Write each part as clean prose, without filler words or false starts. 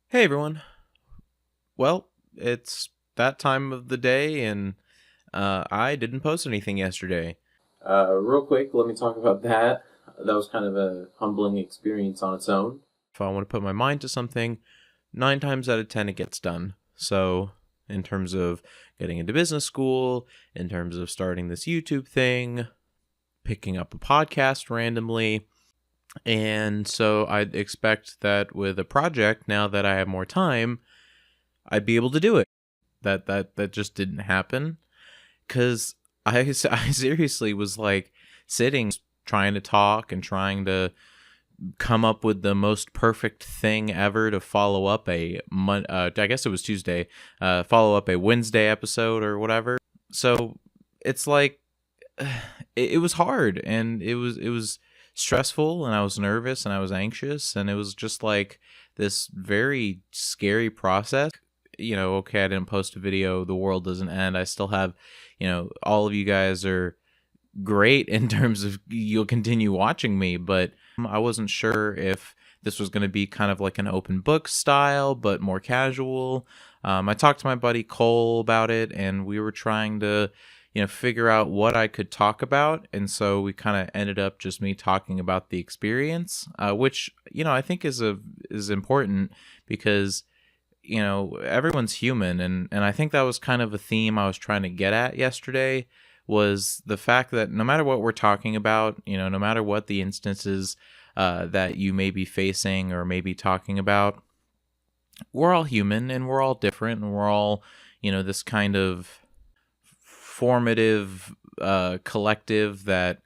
Hey everyone. Well, it's that time of the day, and I didn't post anything yesterday. Real quick, let me talk about that. That was kind of a humbling experience on its own. If I want to put my mind to something, 9 times out of 10 it gets done. So, in terms of getting into business school, in terms of starting this YouTube thing, picking up a podcast randomly, and so I'd expect that with a project, now that I have more time, I'd be able to do it. That just didn't happen because I seriously was like sitting trying to talk and trying to come up with the most perfect thing ever to follow up I guess it was Tuesday, follow up a Wednesday episode or whatever. So it's like it was hard, and it was stressful, and I was nervous and I was anxious, and it was just like this very scary process. Okay, I didn't post a video, the world doesn't end. I still have, all of you guys are great in terms of you'll continue watching me, but I wasn't sure if this was going to be kind of like an open book style, but more casual. I talked to my buddy Cole about it, and we were trying to, figure out what I could talk about. And so we kind of ended up just me talking about the experience, which, I think is important because everyone's human, and I think that was kind of a theme I was trying to get at yesterday, was the fact that no matter what we're talking about, no matter what the instances that you may be facing or may be talking about, we're all human and we're all different, and we're all, this kind of formative collective that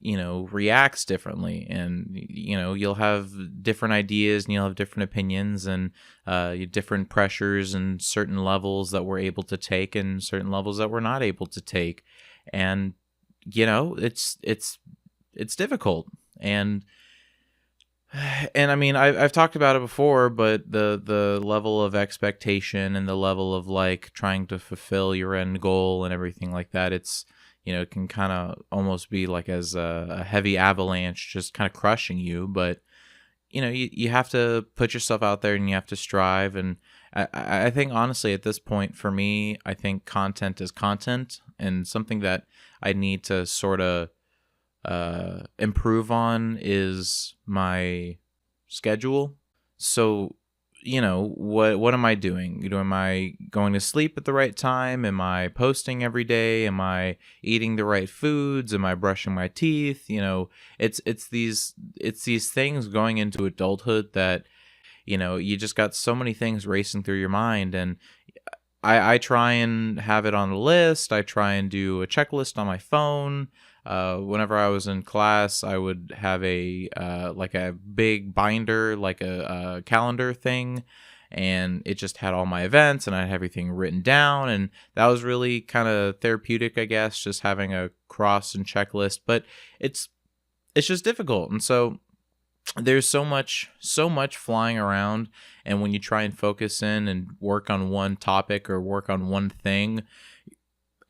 reacts differently, and you'll have different ideas and you'll have different opinions, and different pressures and certain levels that we're able to take and certain levels that we're not able to take. And it's difficult, and I mean, I've talked about it before, but the level of expectation and the level of like trying to fulfill your end goal and everything like that, it's it can kind of almost be like as a heavy avalanche, just kind of crushing you. But you have to put yourself out there and you have to strive. And I think honestly, at this point for me, I think content is content, and something that I need to sort of improve on is my schedule. So what am I doing? Am I going to sleep at the right time? Am I posting every day? Am I eating the right foods? Am I brushing my teeth? It's these things going into adulthood that you just got so many things racing through your mind. And I try and have it on a list. I try and do a checklist on my phone. Whenever I was in class, I would have a like a big binder, like a calendar thing, and it just had all my events, and I had everything written down, and that was really kind of therapeutic, I guess, just having a cross and checklist. But it's just difficult, and so there's so much flying around, and when you try and focus in and work on one topic or work on one thing,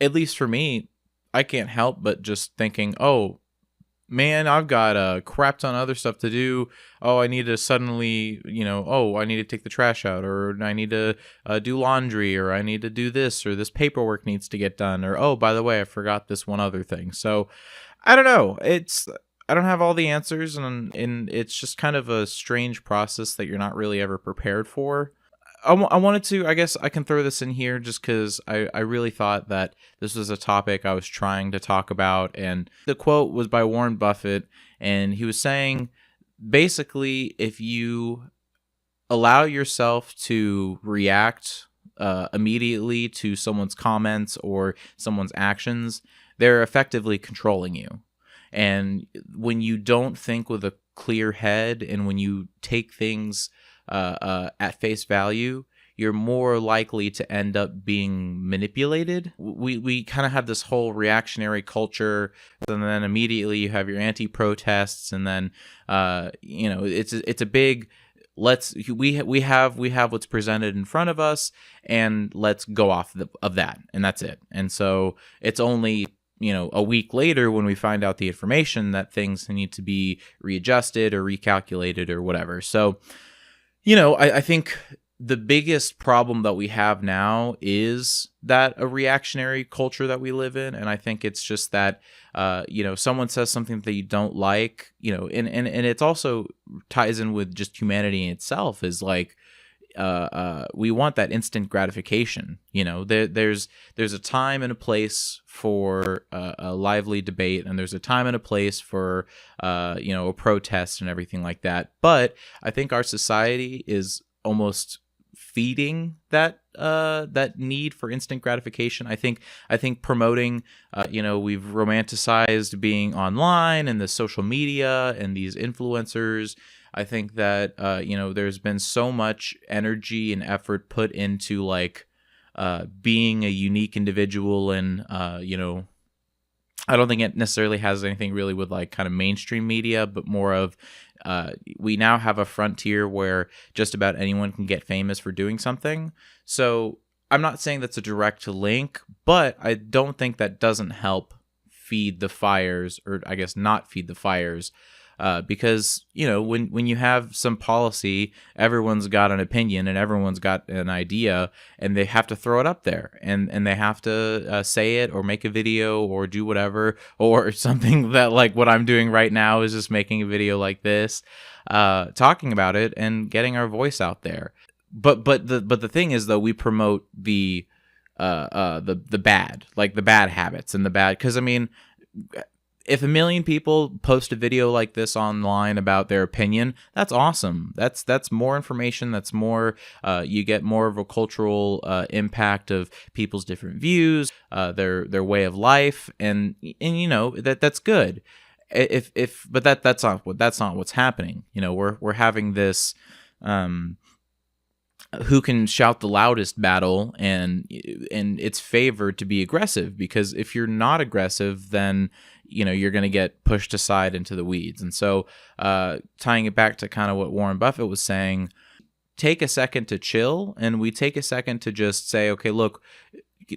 at least for me, I can't help but just thinking, oh man, I've got a crap ton of other stuff to do. Oh, I need to suddenly, I need to take the trash out, or I need to do laundry, or I need to do this, or this paperwork needs to get done, or oh, by the way, I forgot this one other thing. So I don't know. I don't have all the answers, and it's just kind of a strange process that you're not really ever prepared for. I wanted to, I guess I can throw this in here just because I really thought that this was a topic I was trying to talk about. And the quote was by Warren Buffett, and he was saying, basically, if you allow yourself to react immediately to someone's comments or someone's actions, they're effectively controlling you. And when you don't think with a clear head, and when you take things at face value, you're more likely to end up being manipulated. We kind of have this whole reactionary culture, and then immediately you have your anti-protests, and then it's a big we have what's presented in front of us, and let's go off of that, and that's it. And so it's only a week later when we find out the information that things need to be readjusted or recalculated or whatever. So I think the biggest problem that we have now is that a reactionary culture that we live in. And I think it's just that, someone says something that you don't like, and it's also ties in with just humanity in itself, is like, we want that instant gratification. There's a time and a place for a lively debate, and there's a time and a place for a protest and everything like that. But I think our society is almost feeding that need for instant gratification. I think promoting, we've romanticized being online and the social media and these influencers. I think that there's been so much energy and effort put into like being a unique individual, and I don't think it necessarily has anything really with like kind of mainstream media, but more of we now have a frontier where just about anyone can get famous for doing something. So I'm not saying that's a direct link, but I don't think that doesn't help feed the fires, or I guess not feed the fires. Because when you have some policy, everyone's got an opinion and everyone's got an idea, and they have to throw it up there, and they have to say it or make a video or do whatever, or something that like what I'm doing right now is just making a video like this, talking about it and getting our voice out there. But the thing is, though, we promote the bad, like the bad habits and the bad, because I mean, if 1 million people post a video like this online about their opinion, that's awesome. That's more information. That's more. You get more of a cultural impact of people's different views, their way of life, and that's good. But that's not what's happening. We're having this. Who can shout the loudest battle, and it's favored to be aggressive, because if you're not aggressive, then you're going to get pushed aside into the weeds. And so tying it back to kind of what Warren Buffett was saying, take a second to chill, and we take a second to just say, okay, look,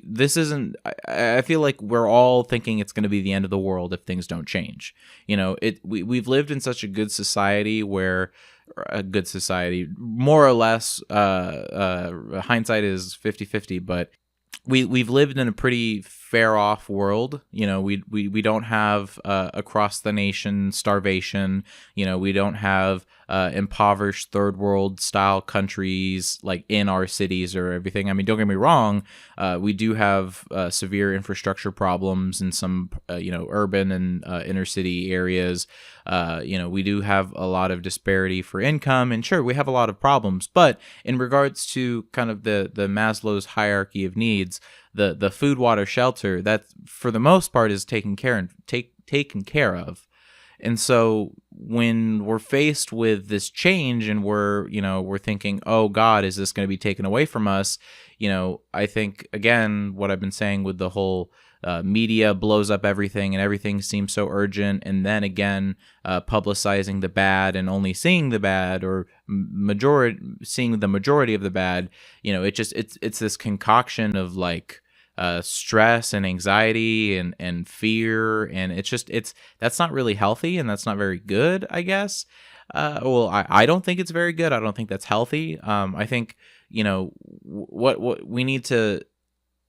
this isn't, I feel like we're all thinking it's going to be the end of the world if things don't change. We've lived in such a good society where more or less, hindsight is 50-50, but we've lived in a pretty fair off world. We don't have across the nation starvation. We don't have impoverished third world style countries like in our cities or everything. I mean, don't get me wrong, we do have severe infrastructure problems in some urban and inner city areas. We do have a lot of disparity for income, and sure, we have a lot of problems. But in regards to kind of the Maslow's hierarchy of needs, the food, water, shelter, that for the most part is taken care of. And so when we're faced with this change and we're thinking, oh God, is this going to be taken away from us? I think, again, what I've been saying with the whole media blows up everything and everything seems so urgent. And then again, publicizing the bad and only seeing the bad, or seeing the majority of the bad, it's this concoction of like, stress and anxiety and fear, and that's not really healthy, and that's not very good, I guess. I don't think it's very good. I don't think that's healthy. I think what we need to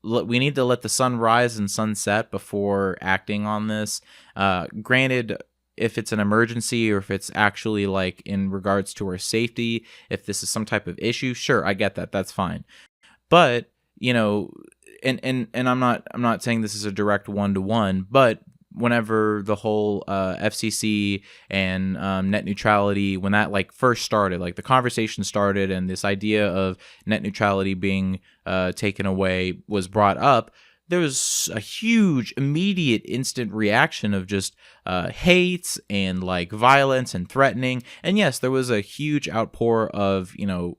let the sun rise and sunset before acting on this. Granted, if it's an emergency or if it's actually like in regards to our safety, if this is some type of issue, sure, I get that. That's fine. But and I'm not saying this is a direct 1-to-1, but whenever the whole FCC and net neutrality, when that like first started, like the conversation started, and this idea of net neutrality being taken away was brought up, there was a huge, immediate, instant reaction of just hate and like violence and threatening. And yes, there was a huge outpour of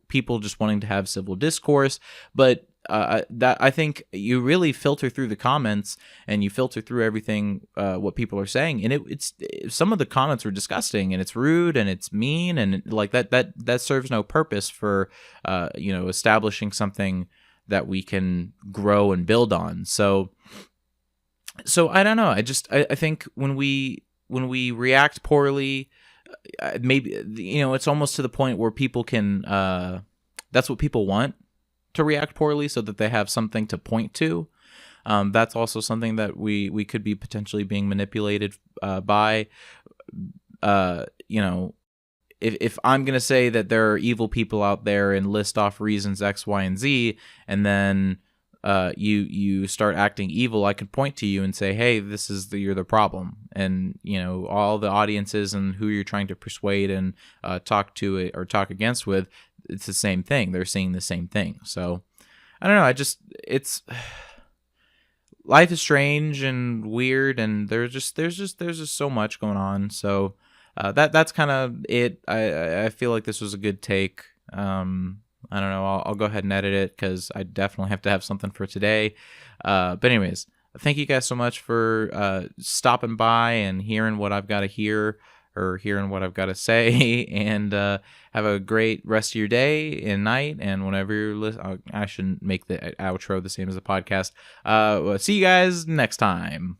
people just wanting to have civil discourse, but that I think you really filter through the comments and you filter through everything what people are saying, and it's some of the comments were disgusting, and it's rude and it's mean, and like that serves no purpose for establishing something that we can grow and build on. So I don't know. I think when we react poorly, maybe it's almost to the point where people can that's what people want, to react poorly so that they have something to point to. That's also something that we could be potentially being manipulated by. You know, if I'm going to say that there are evil people out there and list off reasons X, Y, and Z, and then you start acting evil, I could point to you and say, hey, you're the problem. And, you know, all the audiences and who you're trying to persuade and talk to it or talk against with, it's the same thing. They're seeing the same thing. So I don't know. It's life is strange and weird, and there's just so much going on. So that's kind of it. I feel like this was a good take. I don't know. I'll go ahead and edit it because I definitely have to have something for today. But anyways, thank you guys so much for stopping by and hearing what I've got to hear or hearing what I've got to say. And have a great rest of your day and night. And whenever you're listening, I shouldn't make the outro the same as the podcast. See you guys next time.